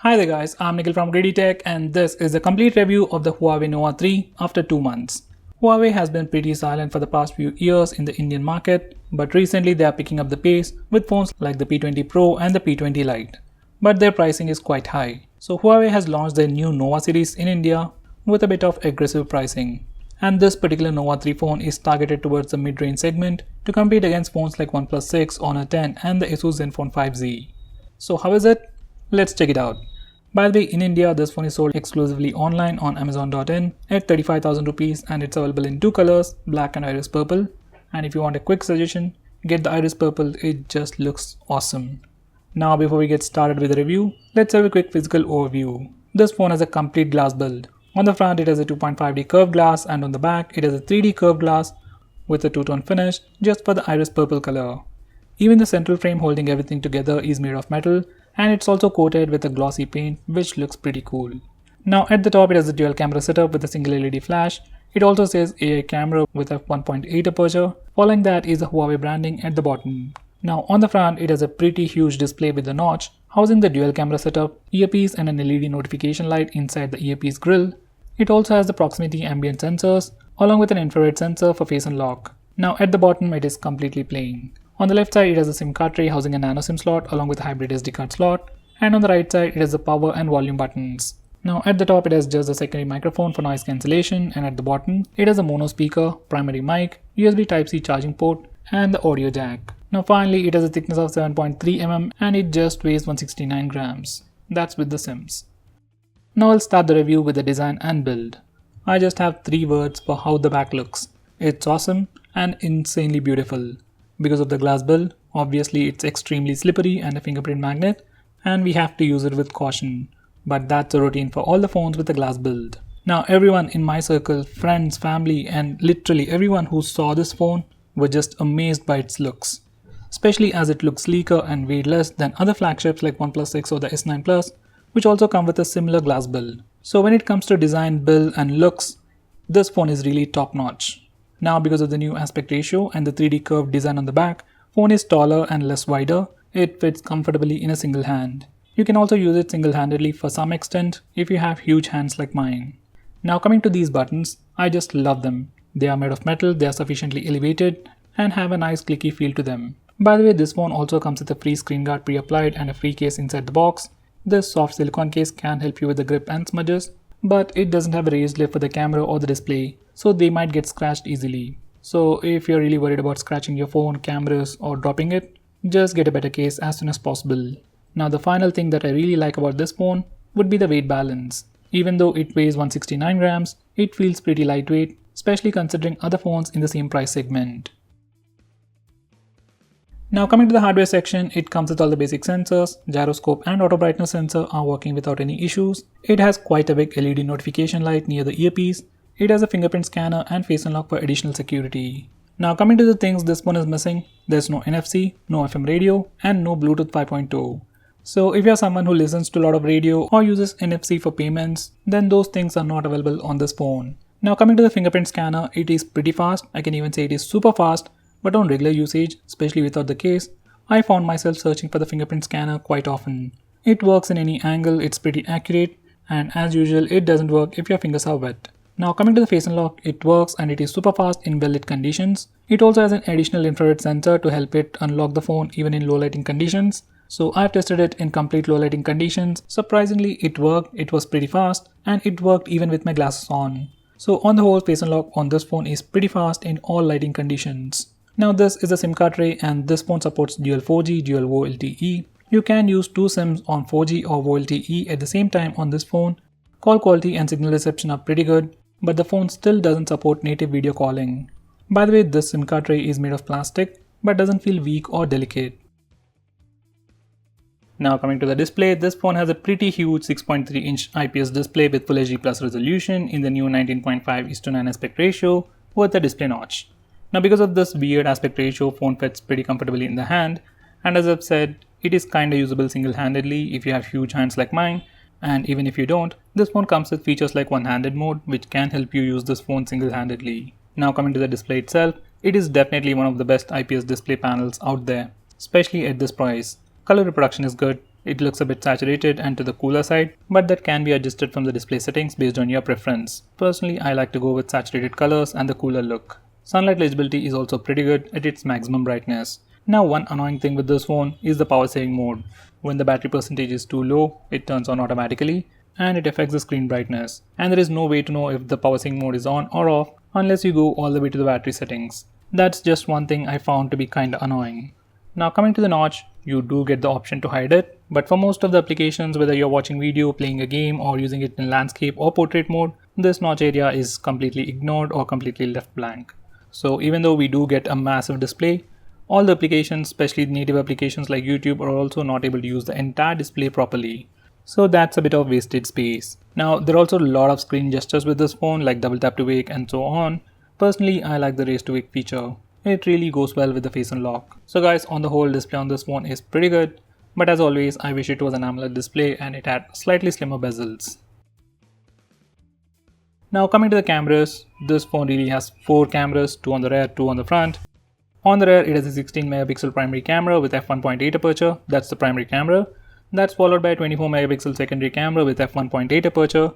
Hi there guys, I'm Nikhil from GreedyTech and this is a complete review of the Huawei Nova 3 after 2 months. Huawei has been pretty silent for the past few years in the Indian market, but recently they are picking up the pace with phones like the P20 Pro and the P20 Lite. But their pricing is quite high. So Huawei has launched their new Nova series in India with a bit of aggressive pricing. And this particular Nova 3 phone is targeted towards the mid-range segment to compete against phones like OnePlus 6, Honor 10 and the Asus Zenfone 5Z. So how is it? Let's check it out. By the way, in India, this phone is sold exclusively online on Amazon.in at 35,000 rupees and it's available in two colors, black and iris purple. And if you want a quick suggestion, get the iris purple, it just looks awesome. Now before we get started with the review, let's have a quick physical overview. This phone has a complete glass build. On the front it has a 2.5D curved glass and on the back it has a 3D curved glass with a two-tone finish just for the iris purple color. Even the central frame holding everything together is made of metal and it's also coated with a glossy paint which looks pretty cool. Now at the top it has a dual camera setup with a single LED flash. It also says AI camera with a 1.8 aperture. Following that is the Huawei branding at the bottom. Now on the front it has a pretty huge display with a notch housing the dual camera setup, earpiece and an LED notification light inside the earpiece grill. It also has the proximity ambient sensors along with an infrared sensor for face unlock. Now at the bottom it is completely plain. On the left side it has a SIM card tray housing a nano SIM slot along with a hybrid SD card slot, and on the right side it has the power and volume buttons. Now at the top it has just a secondary microphone for noise cancellation, and at the bottom it has a mono speaker, primary mic, USB Type-C charging port and the audio jack. Now finally it has a thickness of 7.3 mm and it just weighs 169 grams. That's with the SIMs. Now I'll start the review with the design and build. I just have 3 words for how the back looks. It's awesome and insanely beautiful. Because of the glass build, obviously it's extremely slippery and a fingerprint magnet, and we have to use it with caution. But that's a routine for all the phones with a glass build. Now everyone in my circle, friends, family and literally everyone who saw this phone were just amazed by its looks. Especially as it looks sleeker and weighed less than other flagships like OnePlus 6 or the S9 Plus, which also come with a similar glass build. So when it comes to design, build and looks, this phone is really top notch. Now because of the new aspect ratio and the 3D curved design on the back, phone is taller and less wider. It fits comfortably in a single hand. You can also use it single-handedly for some extent if you have huge hands like mine. Now coming to these buttons, I just love them. They are made of metal, they are sufficiently elevated and have a nice clicky feel to them. By the way, this phone also comes with a free screen guard pre-applied and a free case inside the box. This soft silicone case can help you with the grip and smudges, but it doesn't have a raised lip for the camera or the display, so they might get scratched easily. So if you're really worried about scratching your phone, cameras or dropping it, just get a better case as soon as possible. Now the final thing that I really like about this phone would be the weight balance. Even though it weighs 169 grams, it feels pretty lightweight, especially considering other phones in the same price segment. Now coming to the hardware section, it comes with all the basic sensors. Gyroscope and auto brightness sensor are working without any issues. It has quite a big LED notification light near the earpiece. It has a fingerprint scanner and face unlock for additional security. Now coming to the things this phone is missing, there's no NFC, no FM radio and no Bluetooth 5.0. So if you're someone who listens to a lot of radio or uses NFC for payments, then those things are not available on this phone. Now coming to the fingerprint scanner, it is pretty fast. I can even say it is super fast. But on regular usage, especially without the case, I found myself searching for the fingerprint scanner quite often. It works in any angle, it's pretty accurate, and as usual it doesn't work if your fingers are wet. Now coming to the face unlock, it works and it is super fast in well lit conditions. It also has an additional infrared sensor to help it unlock the phone even in low lighting conditions. So I've tested it in complete low lighting conditions. Surprisingly it worked, it was pretty fast and it worked even with my glasses on. So on the whole, face unlock on this phone is pretty fast in all lighting conditions. Now this is a SIM card tray and this phone supports dual 4G, dual VoLTE. You can use 2 SIMs on 4G or VoLTE at the same time on this phone. Call quality and signal reception are pretty good, but the phone still doesn't support native video calling. By the way, this SIM card tray is made of plastic but doesn't feel weak or delicate. Now coming to the display, this phone has a pretty huge 6.3-inch IPS display with Full HD Plus resolution in the new 19.5:9 aspect ratio with a display notch. Now because of this weird aspect ratio, phone fits pretty comfortably in the hand, and as I've said, it is kinda usable single-handedly if you have huge hands like mine, and even if you don't, this phone comes with features like one-handed mode which can help you use this phone single-handedly. Now coming to the display itself, it is definitely one of the best IPS display panels out there, especially at this price. Color reproduction is good, it looks a bit saturated and to the cooler side, but that can be adjusted from the display settings based on your preference. Personally, I like to go with saturated colors and the cooler look. Sunlight legibility is also pretty good at its maximum brightness. Now, one annoying thing with this phone is the power saving mode. When the battery percentage is too low, it turns on automatically and it affects the screen brightness. And there is no way to know if the power saving mode is on or off unless you go all the way to the battery settings. That's just one thing I found to be kinda annoying. Now coming to the notch, you do get the option to hide it, but for most of the applications, whether you're watching video, playing a game, or using it in landscape or portrait mode, this notch area is completely ignored or completely left blank. So even though we do get a massive display, all the applications, especially native applications like YouTube, are also not able to use the entire display properly. So that's a bit of wasted space. Now there are also a lot of screen gestures with this phone like double tap to wake and so on. Personally, I like the raise to wake feature. It really goes well with the face unlock. So guys, on the whole, display on this phone is pretty good, but as always, I wish it was an AMOLED display and it had slightly slimmer bezels. Now coming to the cameras, this phone really has 4 cameras, 2 on the rear, 2 on the front. On the rear, it has a 16 megapixel primary camera with f1.8 aperture, that's the primary camera. That's followed by a 24 megapixel secondary camera with f1.8 aperture.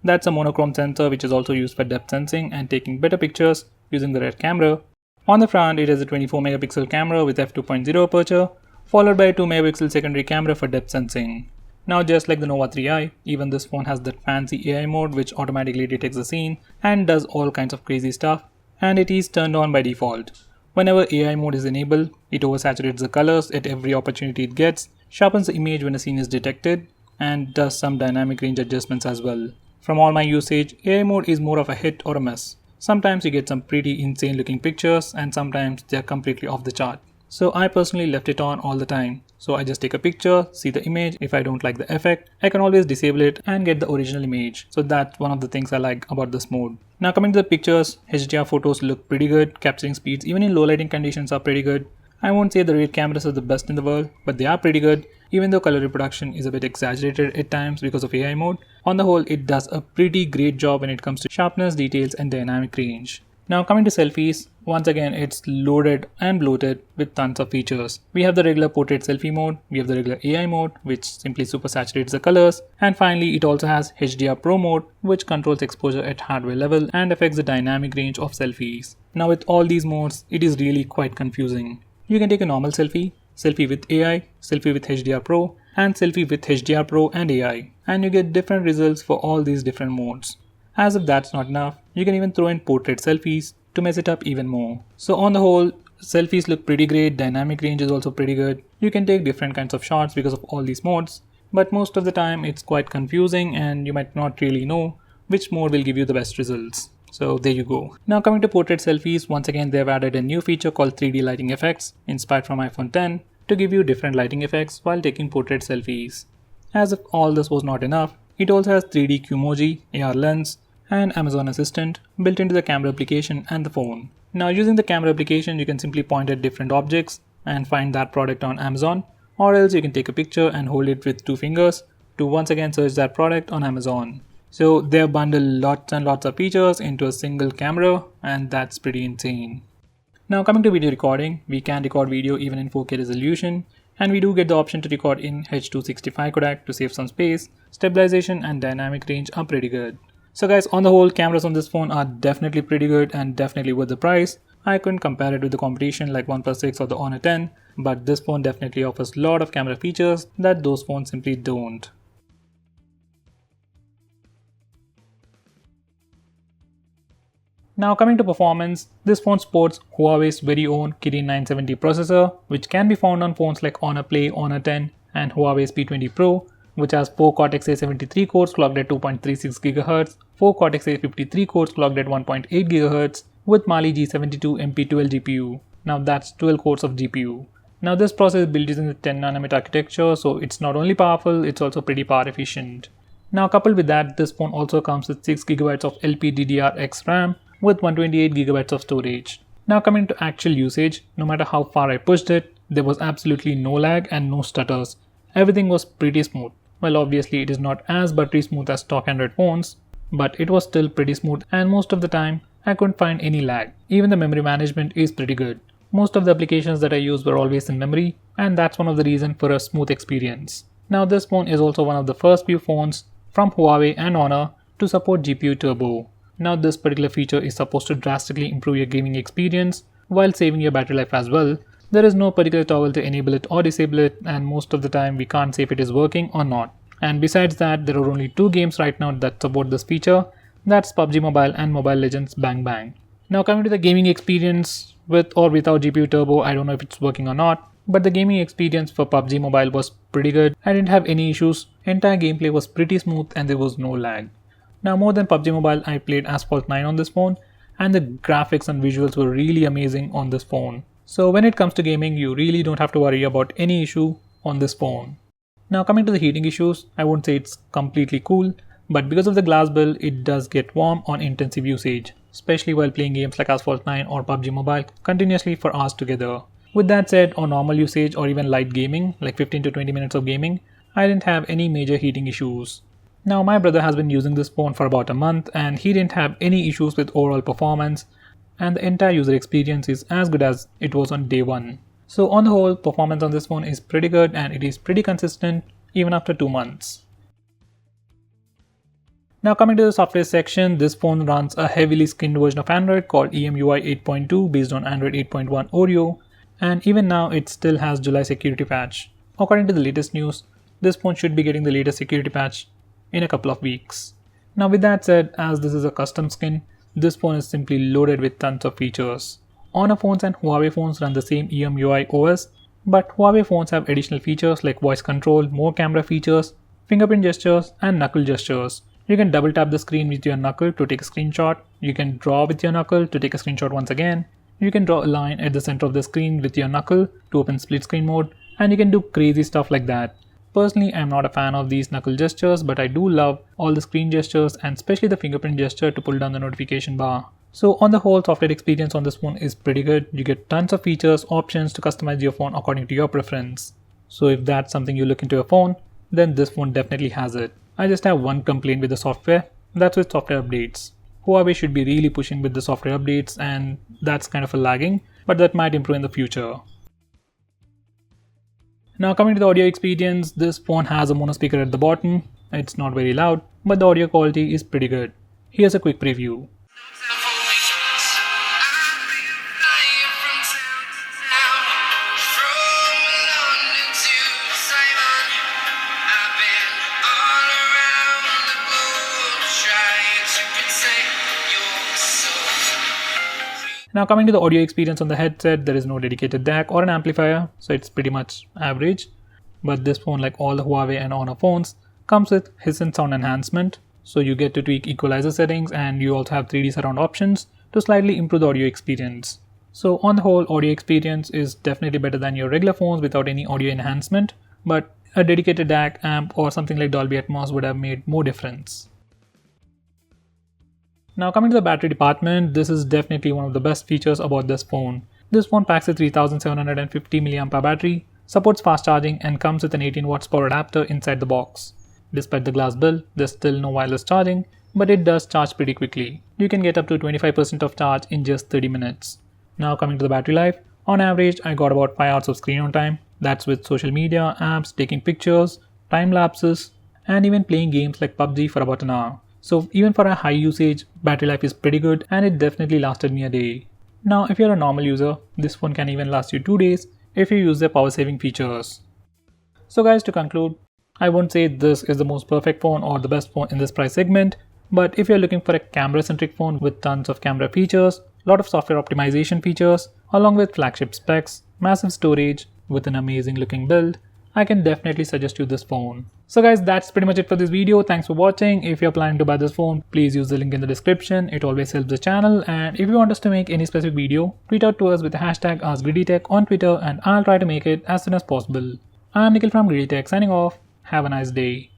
That's a monochrome sensor which is also used for depth sensing and taking better pictures using the rear camera. On the front, it has a 24 megapixel camera with f2.0 aperture, followed by a 2 megapixel secondary camera for depth sensing. Now just like the Nova 3i, even this phone has that fancy AI mode which automatically detects the scene and does all kinds of crazy stuff, and it is turned on by default. Whenever AI mode is enabled, it oversaturates the colors at every opportunity it gets, sharpens the image when a scene is detected, and does some dynamic range adjustments as well. From all my usage, AI mode is more of a hit or a miss. Sometimes you get some pretty insane looking pictures and sometimes they are completely off the chart. So I personally left it on all the time. So I just take a picture, see the image. If I don't like the effect, I can always disable it and get the original image. So that's one of the things I like about this mode. Now coming to the pictures, HDR photos look pretty good. Capturing speeds even in low lighting conditions are pretty good. I won't say the rear cameras are the best in the world, but they are pretty good, even though color reproduction is a bit exaggerated at times because of AI mode. On the whole, it does a pretty great job when it comes to sharpness, details and dynamic range. Now coming to selfies, once again it's loaded and bloated with tons of features. We have the regular portrait selfie mode, we have the regular AI mode which simply super saturates the colors, and finally it also has HDR Pro mode which controls exposure at hardware level and affects the dynamic range of selfies. Now with all these modes, it is really quite confusing. You can take a normal selfie, selfie with AI, selfie with HDR Pro, and selfie with HDR Pro and AI, and you get different results for all these different modes. As if that's not enough, you can even throw in portrait selfies to mess it up even more. So on the whole, selfies look pretty great, dynamic range is also pretty good. You can take different kinds of shots because of all these modes, but most of the time it's quite confusing and you might not really know which mode will give you the best results. So there you go. Now coming to portrait selfies, once again they've added a new feature called 3D lighting effects inspired from iPhone X to give you different lighting effects while taking portrait selfies. As if all this was not enough, it also has 3D Qmoji, AR lens, and Amazon Assistant built into the camera application and the phone. Now using the camera application, you can simply point at different objects and find that product on Amazon, or else you can take a picture and hold it with 2 fingers to once again search that product on Amazon. So they bundle lots and lots of features into a single camera, and that's pretty insane. Now coming to video recording, we can record video even in 4K resolution, and we do get the option to record in H.265 codec to save some space. Stabilization and dynamic range are pretty good. So guys, on the whole, cameras on this phone are definitely pretty good and definitely worth the price. I couldn't compare it with the competition like OnePlus 6 or the Honor 10, but this phone definitely offers a lot of camera features that those phones simply don't. Now coming to performance, this phone sports Huawei's very own Kirin 970 processor, which can be found on phones like Honor Play, Honor 10 and Huawei's P20 Pro, which has 4 Cortex-A73 cores clocked at 2.36 GHz, 4 Cortex-A53 cores clocked at 1.8 GHz, with Mali G72 MP12 GPU. Now that's 12 cores of GPU. Now this processor is built using the 10nm architecture, so it's not only powerful, it's also pretty power efficient. Now coupled with that, this phone also comes with 6GB of LPDDR-X RAM with 128GB of storage. Now coming to actual usage, no matter how far I pushed it, there was absolutely no lag and no stutters. Everything was pretty smooth. Well, obviously it is not as buttery smooth as stock Android phones, but it was still pretty smooth, and most of the time I couldn't find any lag. Even the memory management is pretty good. Most of the applications that I used were always in memory, and that's one of the reasons for a smooth experience. Now this phone is also one of the first few phones from Huawei and Honor to support GPU Turbo. Now this particular feature is supposed to drastically improve your gaming experience while saving your battery life as well. There is no particular toggle to enable it or disable it, and most of the time we can't say if it is working or not. And besides that, there are only 2 games right now that support this feature. That's PUBG Mobile and Mobile Legends Bang Bang. Now coming to the gaming experience, with or without GPU Turbo, I don't know if it's working or not, but the gaming experience for PUBG Mobile was pretty good. I didn't have any issues, entire gameplay was pretty smooth and there was no lag. Now more than PUBG Mobile, I played Asphalt 9 on this phone, and the graphics and visuals were really amazing on this phone. So when it comes to gaming, you really don't have to worry about any issue on this phone. Now coming to the heating issues, I won't say it's completely cool, but because of the glass build, it does get warm on intensive usage, especially while playing games like Asphalt 9 or PUBG Mobile continuously for hours together. With that said, on normal usage or even light gaming, like 15 to 20 minutes of gaming, I didn't have any major heating issues. Now my brother has been using this phone for about a month and he didn't have any issues with overall performance, and the entire user experience is as good as it was on day 1. So on the whole, performance on this phone is pretty good and it is pretty consistent even after 2 months. Now coming to the software section, this phone runs a heavily skinned version of Android called EMUI 8.2 based on Android 8.1 Oreo, and even now it still has July security patch. According to the latest news, this phone should be getting the latest security patch in a couple of weeks. Now with that said, as this is a custom skin, this phone is simply loaded with tons of features. Honor phones and Huawei phones run the same EMUI OS, but Huawei phones have additional features like voice control, more camera features, fingerprint gestures, and knuckle gestures. You can double tap the screen with your knuckle to take a screenshot, you can draw with your knuckle to take a screenshot once again, you can draw a line at the center of the screen with your knuckle to open split screen mode, and you can do crazy stuff like that. Personally, I am not a fan of these knuckle gestures, but I do love all the screen gestures and especially the fingerprint gesture to pull down the notification bar. So on the whole, software experience on this phone is pretty good. You get tons of features, options to customize your phone according to your preference. So if that's something you look into a phone, then this phone definitely has it. I just have one complaint with the software, that's with software updates. Huawei should be really pushing with the software updates, and that's kind of a lagging, but that might improve in the future. Now coming to the audio experience, this phone has a mono speaker at the bottom. It's not very loud, but the audio quality is pretty good. Here's a quick preview. Now coming to the audio experience on the headset, there is no dedicated DAC or an amplifier, so it's pretty much average. But this phone, like all the Huawei and Honor phones, comes with hiss and sound enhancement, so you get to tweak equalizer settings and you also have 3D surround options to slightly improve the audio experience. So on the whole, audio experience is definitely better than your regular phones without any audio enhancement, but a dedicated DAC, amp or something like Dolby Atmos would have made more difference. Now coming to the battery department, this is definitely one of the best features about this phone. This phone packs a 3750 mAh battery, supports fast charging and comes with an 18 watts power adapter inside the box. Despite the glass build, there's still no wireless charging, but it does charge pretty quickly. You can get up to 25% of charge in just 30 minutes. Now coming to the battery life, on average I got about 5 hours of screen on time. That's with social media, apps, taking pictures, time lapses, and even playing games like PUBG for about an hour. So even for a high usage, battery life is pretty good and it definitely lasted me a day. Now if you're a normal user, this phone can even last you 2 days if you use their power saving features. So guys, to conclude, I won't say this is the most perfect phone or the best phone in this price segment, but if you're looking for a camera centric phone with tons of camera features, lot of software optimization features, along with flagship specs, massive storage with an amazing looking build, I can definitely suggest you this phone. So guys, that's pretty much it for this video. Thanks for watching. If you're planning to buy this phone, please use the link in the description. It always helps the channel. And if you want us to make any specific video, tweet out to us with the hashtag ASKGREEDYTECH on Twitter and I'll try to make it as soon as possible. I'm Nikhil from GreedyTech signing off. Have a nice day.